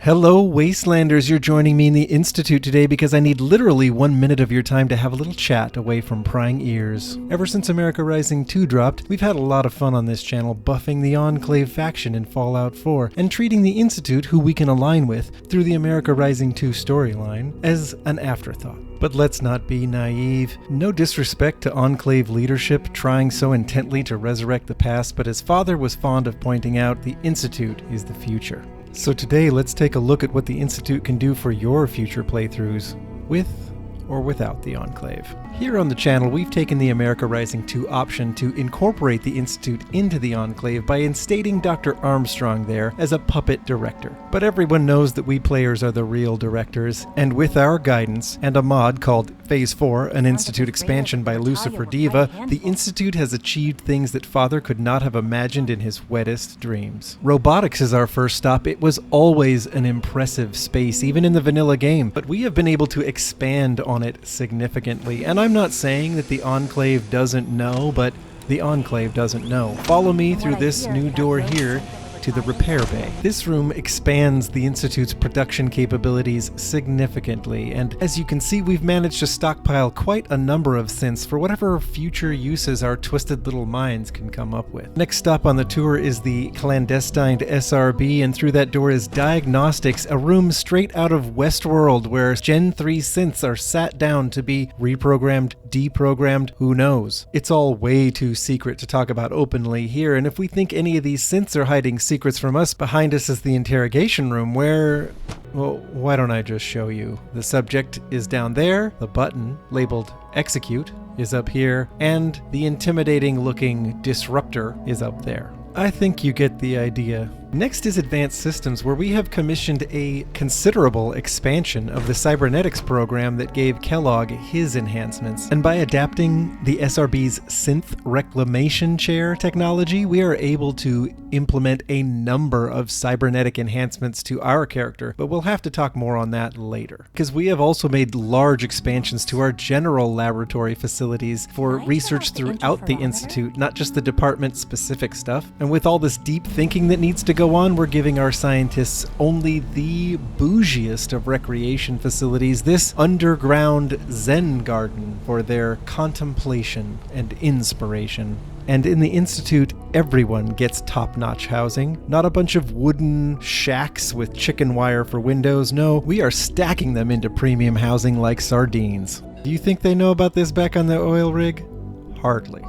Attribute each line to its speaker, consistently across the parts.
Speaker 1: Hello, Wastelanders. You're joining me in the Institute today because I need literally 1 minute of your time to have a little chat away from prying ears. Ever since America Rising 2 dropped, we've had a lot of fun on this channel buffing the Enclave faction in Fallout 4 and treating the Institute, who we can align with through the America Rising 2 storyline, as an afterthought. But let's not be naive. No disrespect to Enclave leadership trying so intently to resurrect the past, but as Father was fond of pointing out, the Institute is the future. So today, let's take a look at what the Institute can do for your future playthroughs, with or without the Enclave. Here on the channel, we've taken the America Rising 2 option to incorporate the Institute into the Enclave by instating Dr. Armstrong there as a puppet director. But everyone knows that we players are the real directors, and with our guidance and a mod called Phase 4, an Institute expansion by Luciferdiva, the Institute has achieved things that Father could not have imagined in his wettest dreams. Robotics is our first stop. It was always an impressive space, even in the vanilla game, but we have been able to expand on it significantly, and I'm not saying that the Enclave doesn't know, but the Enclave doesn't know. Follow me through this new door here to the repair bay. This room expands the Institute's production capabilities significantly, and as you can see, we've managed to stockpile quite a number of synths for whatever future uses our twisted little minds can come up with. Next stop on the tour is the clandestine SRB, and through that door is Diagnostics, a room straight out of Westworld where Gen 3 synths are sat down to be reprogrammed, deprogrammed, who knows? It's all way too secret to talk about openly here, and if we think any of these synths are hiding secrets from us, behind us is the interrogation room where, well, why don't I just show you? The subject is down there, the button labeled execute is up here, and the intimidating looking disruptor is up there. I think you get the idea. Next is Advanced Systems, where we have commissioned a considerable expansion of the Cybernetics program that gave Kellog his enhancements. And by adapting the SRB's Synth Reclamation Chair technology, we are able to implement a number of cybernetic enhancements to our character, but we'll have to talk more on that later. Because we have also made large expansions to our general laboratory facilities for research throughout the Institute, not just the department-specific stuff. And with all this deep thinking that needs to go on, we're giving our scientists only the bougiest of recreation facilities, this underground Zen garden for their contemplation and inspiration. And in the Institute, everyone gets top-notch housing. Not a bunch of wooden shacks with chicken wire for windows. No, we are stacking them into premium housing like sardines. Do you think they know about this back on the oil rig? Hardly.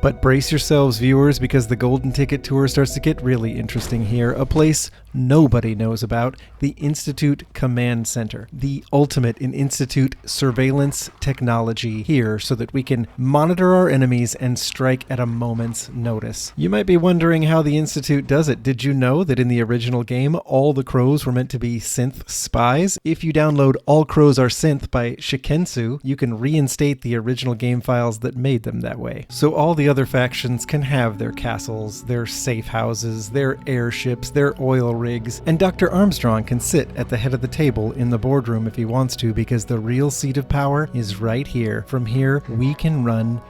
Speaker 1: But brace yourselves, viewers, because the Golden Ticket Tour starts to get really interesting here. A place nobody knows about, the Institute Command Center. The ultimate in Institute surveillance technology here so that we can monitor our enemies and strike at a moment's notice. You might be wondering how the Institute does it. Did you know that in the original game, all the crows were meant to be synth spies? If you download All Crows Are Synth by Shikensu, you can reinstate the original game files that made them that way. So all the other factions can have their castles, their safe houses, their airships, their oil rigs, and Dr. Armstrong can sit at the head of the table in the boardroom if he wants to, because the real seat of power is right here. From here, we can run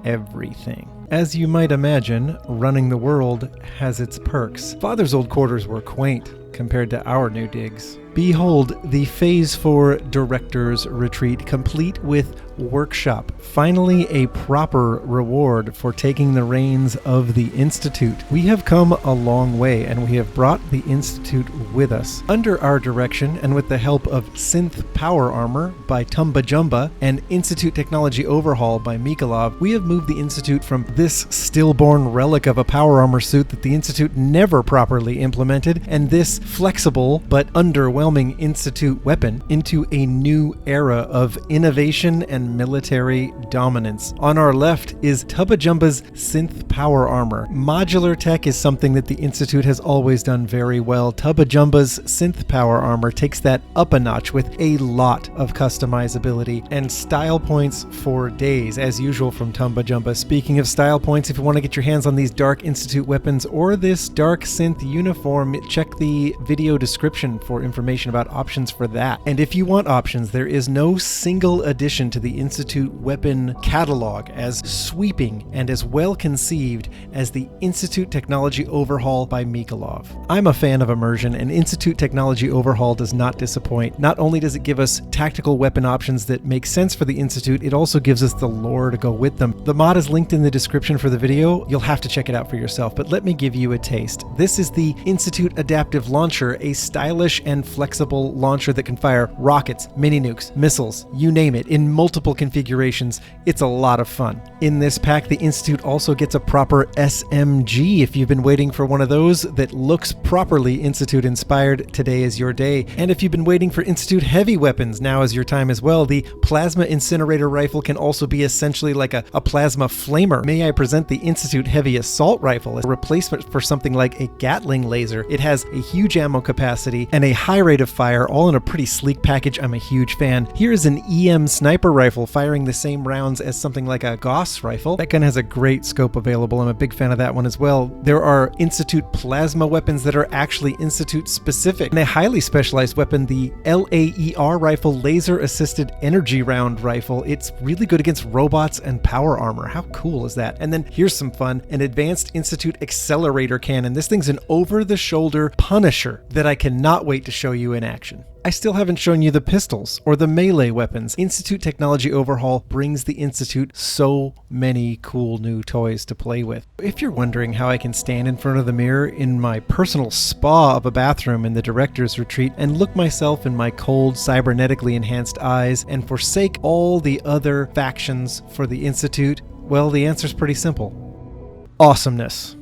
Speaker 1: everything. As you might imagine, running the world has its perks. Father's old quarters were quaint compared to our new digs. Behold the Phase 4 Director's Retreat, complete with workshop. Finally, a proper reward for taking the reins of the Institute. We have come a long way, and we have brought the Institute with us. Under our direction, and with the help of Synth Power Armor by Tumbajamba and Institute Technology Overhaul by Micalov, we have moved the Institute from this stillborn relic of a power armor suit that the Institute never properly implemented, and this flexible but underwhelming Institute weapon, into a new era of innovation and military dominance. On our left is Tumbajamba's Synth Power Armor. Modular tech is something that the Institute has always done very well. Tumbajamba's Synth Power Armor takes that up a notch with a lot of customizability and style points for days, as usual from Tumbajamba. Speaking of style style points if you want to get your hands on these Dark Institute weapons or this Dark Synth uniform. Check the video description for information about options for that. And if you want options, there is no single addition to the Institute weapon catalog as sweeping and as well conceived as the Institute Technology Overhaul by Micalov. I'm a fan of immersion, and Institute Technology Overhaul does not disappoint. Not only does it give us tactical weapon options that make sense for the Institute, it also gives us the lore to go with them. The mod is linked in the description for the video. You'll have to check it out for yourself, but let me give you a taste. This is the Institute Adaptive Launcher, a stylish and flexible launcher that can fire rockets, mini nukes, missiles, you name it, in multiple configurations. It's a lot of fun. In this pack, the Institute also gets a proper SMG. If you've been waiting for one of those that looks properly Institute inspired, today is your day. And if you've been waiting for Institute heavy weapons, now is your time as well. The Plasma Incinerator Rifle can also be essentially like a plasma flamer. May I present the Institute Heavy Assault Rifle as a replacement for something like a Gatling laser. It has a huge ammo capacity and a high rate of fire, all in a pretty sleek package. I'm a huge fan. Here is an EM sniper rifle firing the same rounds as something like a Gauss rifle. That gun has a great scope available. I'm a big fan of that one as well. There are Institute plasma weapons that are actually Institute specific, and a highly specialized weapon, the LAER rifle, Laser Assisted Energy Round Rifle. It's really good against robots and power armor. How cool is that? And then here's some fun, an Advanced Institute Accelerator Cannon. This thing's an over-the-shoulder Punisher that I cannot wait to show you in action. I still haven't shown you the pistols or the melee weapons. Institute Technology Overhaul brings the Institute so many cool new toys to play with. If you're wondering how I can stand in front of the mirror in my personal spa of a bathroom in the director's retreat and look myself in my cold, cybernetically enhanced eyes and forsake all the other factions for the Institute, well, the answer's pretty simple. Awesomeness.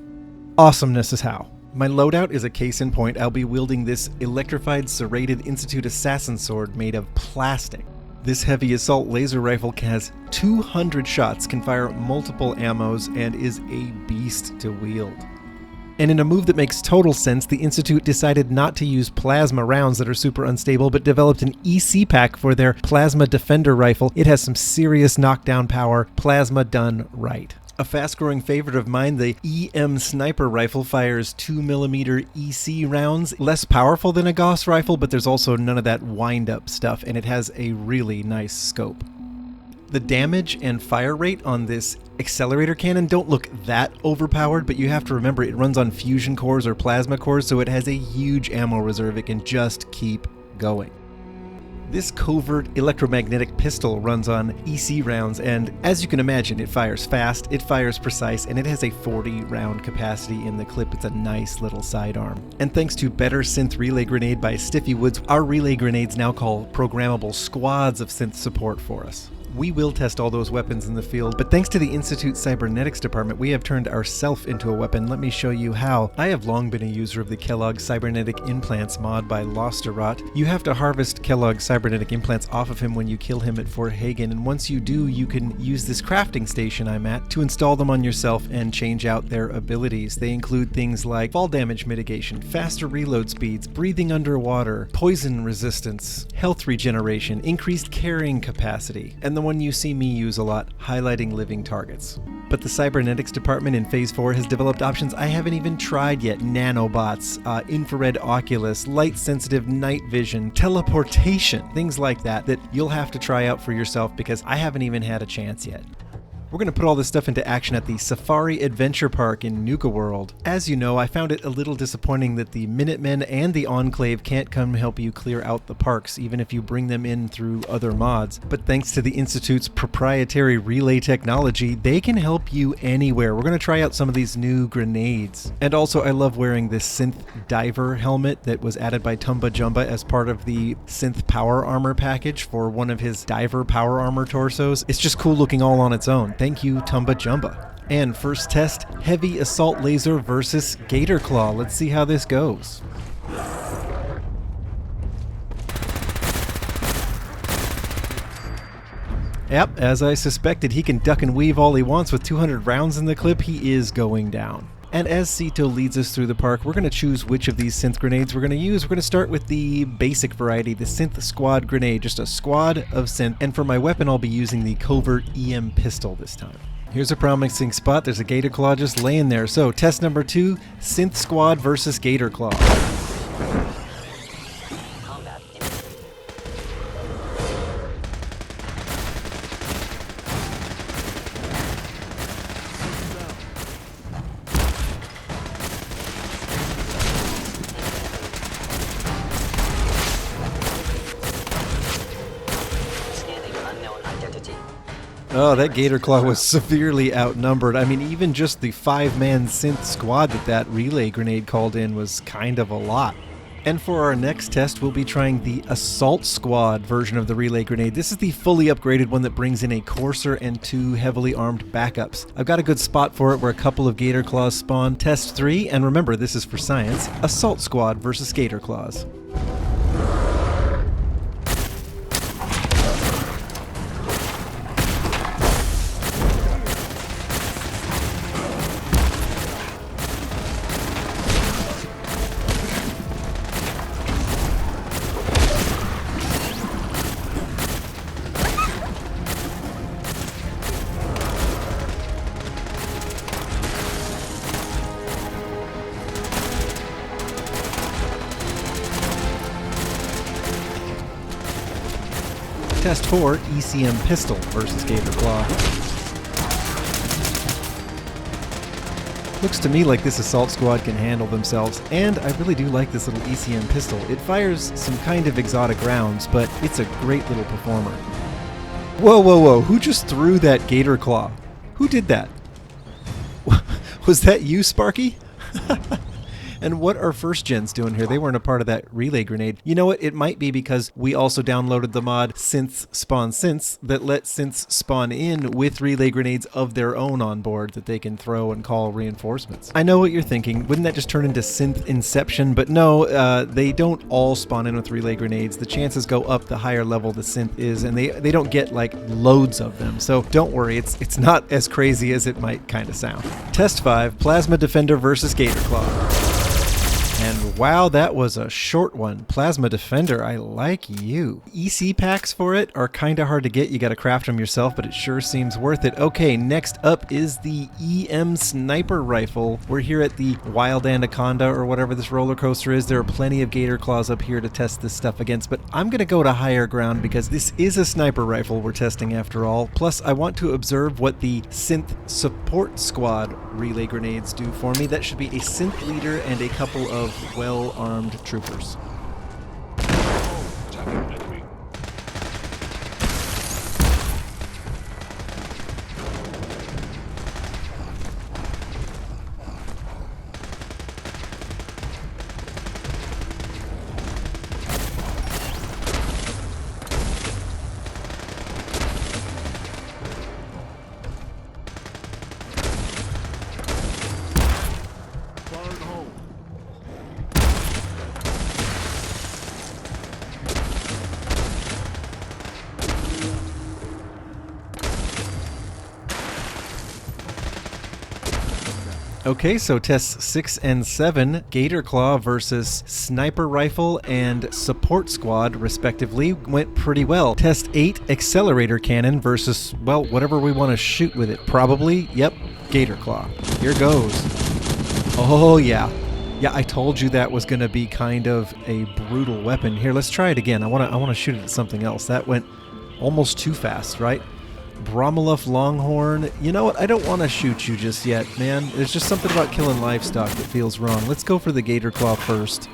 Speaker 1: Awesomeness is how. My loadout is a case in point. I'll be wielding this electrified serrated Institute assassin sword made of plastic. This heavy assault laser rifle has 200 shots, can fire multiple ammos, and is a beast to wield. And in a move that makes total sense, the Institute decided not to use plasma rounds that are super unstable, but developed an EC pack for their Plasma Defender rifle. It has some serious knockdown power, plasma done right. A fast-growing favorite of mine, the EM Sniper Rifle, fires 2mm EC rounds. Less powerful than a Gauss rifle, but there's also none of that wind-up stuff, and it has a really nice scope. The damage and fire rate on this accelerator cannon don't look that overpowered, but you have to remember it runs on fusion cores or plasma cores, so it has a huge ammo reserve. It can just keep going. This covert electromagnetic pistol runs on EC rounds, and as you can imagine, it fires fast, it fires precise, and it has a 40-round capacity in the clip. It's a nice little sidearm. And thanks to Better Synth Relay Grenade by Stiffywoods, our relay grenades now call programmable squads of synth support for us. We will test all those weapons in the field, but thanks to the Institute Cybernetics department, we have turned ourself into a weapon. Let me show you how. I have long been a user of the Kellog Cybernetic Implants mod by Losstarott. You have to harvest Kellog Cybernetic Implants off of him when you kill him at Fort Hagen, and once you do, you can use this crafting station I'm at to install them on yourself and change out their abilities. They include things like fall damage mitigation, faster reload speeds, breathing underwater, poison resistance, health regeneration, increased carrying capacity, and the one you see me use a lot, highlighting living targets. But the Cybernetics department in Phase 4 has developed options I haven't even tried yet. Nanobots, infrared oculus, light-sensitive night vision, teleportation, things like that you'll have to try out for yourself because I haven't even had a chance yet. We're going to put all this stuff into action at the Safari Adventure Park in Nukaworld. As you know, I found it a little disappointing that the Minutemen and the Enclave can't come help you clear out the parks, even if you bring them in through other mods. But thanks to the Institute's proprietary relay technology, they can help you anywhere. We're going to try out some of these new grenades. And also, I love wearing this Synth Diver helmet that was added by Tumbajamba as part of the Synth Power Armor package for one of his Diver Power Armor torsos. It's just cool looking all on its own. Thank you, Tumbajamba. And first test, Heavy Assault Laser versus Gator Claw. Let's see how this goes. Yep, as I suspected, he can duck and weave all he wants. With 200 rounds in the clip, he is going down. And as Sito leads us through the park, we're going to choose which of these synth grenades we're going to use. We're going to start with the basic variety, the Synth Squad Grenade, just a squad of synth. And for my weapon, I'll be using the Covert EM Pistol this time. Here's a promising spot. There's a Gator Claw just laying there. So, test number 2, Synth Squad versus Gator Claw. Oh, that Gator Claw was severely outnumbered. I mean, even just the 5-man synth squad that relay grenade called in was kind of a lot. And for our next test, we'll be trying the Assault Squad version of the relay grenade. This is the fully upgraded one that brings in a courser and 2 heavily armed backups. I've got a good spot for it where a couple of Gator Claws spawn. Test 3, and remember, this is for science, Assault Squad versus Gator Claws. Test 4, ECM Pistol versus Gator Claw. Looks to me like this Assault Squad can handle themselves, and I really do like this little ECM pistol. It fires some kind of exotic rounds, but it's a great little performer. Whoa, whoa, whoa, who just threw that Gator Claw? Who did that? Was that you, Sparky? And what are first gens doing here? They weren't a part of that relay grenade. You know what? It might be because we also downloaded the mod Synths Spawn Synths that let synths spawn in with relay grenades of their own on board that they can throw and call reinforcements. I know what you're thinking. Wouldn't that just turn into synth inception? But no, they don't all spawn in with relay grenades. The chances go up the higher level the synth is, and they don't get like loads of them. So don't worry, it's not as crazy as it might kind of sound. Test 5, Plasma Defender versus Gator Claw. And wow, that was a short one. Plasma Defender, I like you. EC packs for it are kind of hard to get. You got to craft them yourself, but it sure seems worth it. Okay, next up is the EM Sniper Rifle. We're here at the Wild Anaconda or whatever this roller coaster is. There are plenty of Gator Claws up here to test this stuff against, but I'm going to go to higher ground because this is a sniper rifle we're testing after all. Plus, I want to observe what the Synth Support Squad relay grenades do for me. That should be a synth leader and a couple of well-armed troopers. Okay, so tests 6 and 7, Gator Claw versus Sniper Rifle and Support Squad, respectively, went pretty well. Test 8, Accelerator Cannon versus, well, whatever we want to shoot with it. Probably, yep, Gator Claw. Here goes. Oh, yeah. Yeah, I told you that was going to be kind of a brutal weapon. Here, let's try it again. I want to shoot it at something else. That went almost too fast, right? Bromolough Longhorn. You know what? I don't want to shoot you just yet, man. There's just something about killing livestock that feels wrong. Let's go for the Gator Claw first.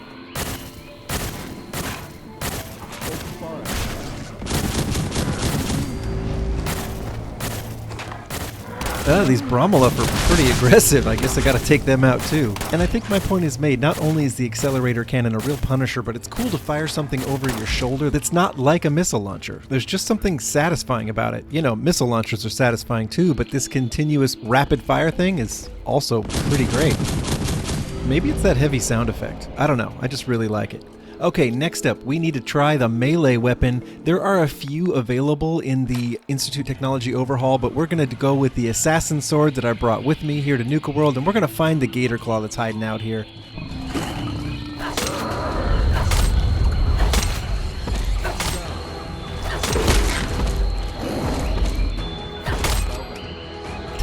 Speaker 1: These Bromolough are pretty aggressive. I guess I gotta take them out too. And I think my point is made. Not only is the Accelerator Cannon a real punisher, but it's cool to fire something over your shoulder that's not like a missile launcher. There's just something satisfying about it. You know, missile launchers are satisfying too, but this continuous rapid fire thing is also pretty great. Maybe it's that heavy sound effect. I don't know. I just really like it. Okay, next up, we need to try the melee weapon. There are a few available in the Institute Technology Overhaul, but we're going to go with the Assassin Sword that I brought with me here to Nukaworld, and we're going to find the Gator Claw that's hiding out here.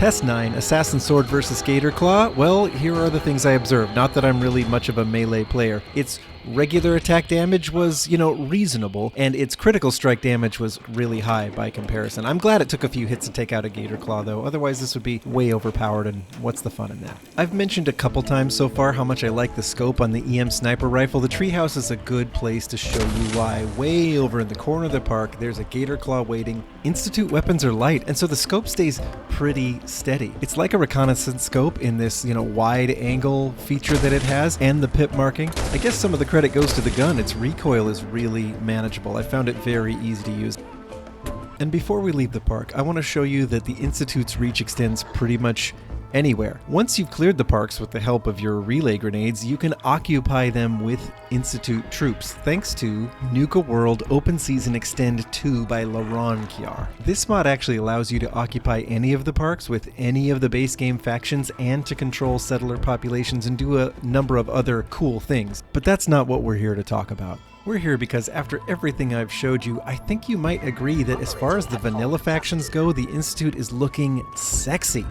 Speaker 1: Test 9, Assassin Sword versus Gator Claw. Well, here are the things I observed. Not that I'm really much of a melee player. Its regular attack damage was, reasonable, and its critical strike damage was really high by comparison. I'm glad it took a few hits to take out a Gator Claw, though. Otherwise, this would be way overpowered, and what's the fun in that? I've mentioned a couple times so far how much I like the scope on the EM Sniper Rifle. The treehouse is a good place to show you why. Way over in the corner of the park, there's a Gator Claw waiting. Institute weapons are light, and so the scope stays pretty steady. It's like a reconnaissance scope in this, wide angle feature that it has, and the pip marking. I guess some of the credit goes to the gun. Its recoil is really manageable. I found it very easy to use. And before we leave the park, I want to show you that the Institute's reach extends pretty much anywhere. Once you've cleared the parks with the help of your relay grenades, you can occupy them with Institute troops, thanks to Nukaworld Open Season Extend 2 by Laronkiar. This mod actually allows you to occupy any of the parks with any of the base game factions and to control settler populations and do a number of other cool things. But that's not what we're here to talk about. We're here because after everything I've showed you, I think you might agree that as far as the vanilla factions go, the Institute is looking sexy.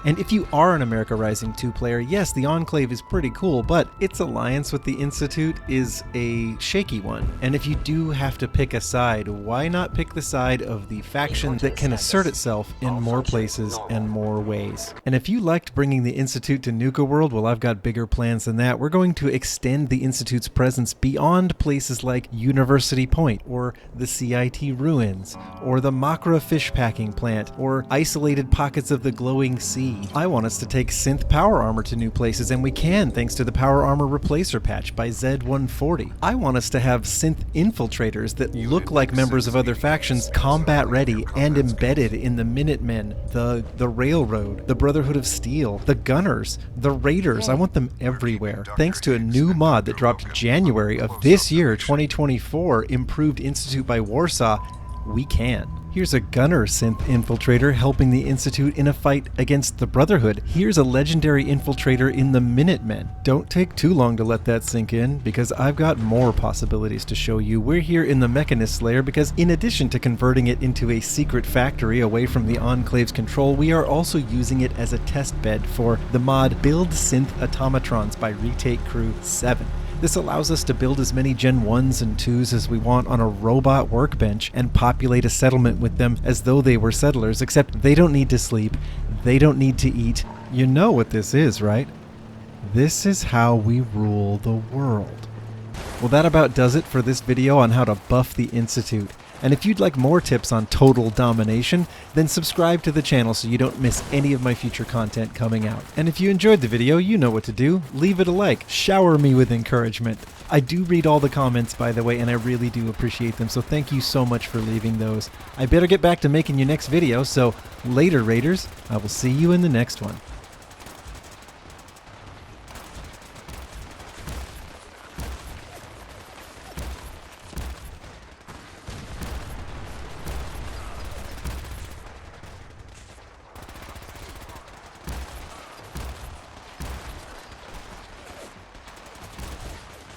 Speaker 1: And if you are an America Rising 2 player, yes, the Enclave is pretty cool, but its alliance with the Institute is a shaky one. And if you do have to pick a side, why not pick the side of the faction that can assert itself in more places and more ways? And if you liked bringing the Institute to Nukaworld, well, I've got bigger plans than that. We're going to extend the Institute's presence beyond places like University Point, or the CIT Ruins, or the Makra fish packing plant, or isolated pockets of the glowing sea. I want us to take Synth Power Armor to new places, and we can thanks to the Power Armor Replacer patch by Z140. I want us to have Synth Infiltrators that look like members of other factions, combat ready and embedded in the Minutemen, the Railroad, the Brotherhood of Steel, the Gunners, the Raiders. I want them everywhere. Thanks to a new mod that dropped January of this year, 2024, Improved Institute by Warsaw, we can. Here's a Gunner Synth Infiltrator helping the Institute in a fight against the Brotherhood. Here's a legendary infiltrator in the Minutemen. Don't take too long to let that sink in, because I've got more possibilities to show you. We're here in the Mechanist Lair because in addition to converting it into a secret factory away from the Enclave's control, we are also using it as a test bed for the mod Build Synth Automatrons by Retake Crew 7. This allows us to build as many Gen 1s and 2s as we want on a robot workbench and populate a settlement with them as though they were settlers, except they don't need to sleep, they don't need to eat. You know what this is, right? This is how we rule the world. Well, that about does it for this video on how to buff the Institute. And if you'd like more tips on total domination, then subscribe to the channel so you don't miss any of my future content coming out. And if you enjoyed the video, you know what to do. Leave it a like. Shower me with encouragement. I do read all the comments, by the way, and I really do appreciate them, so thank you so much for leaving those. I better get back to making your next video, so later, Raiders. I will see you in the next one.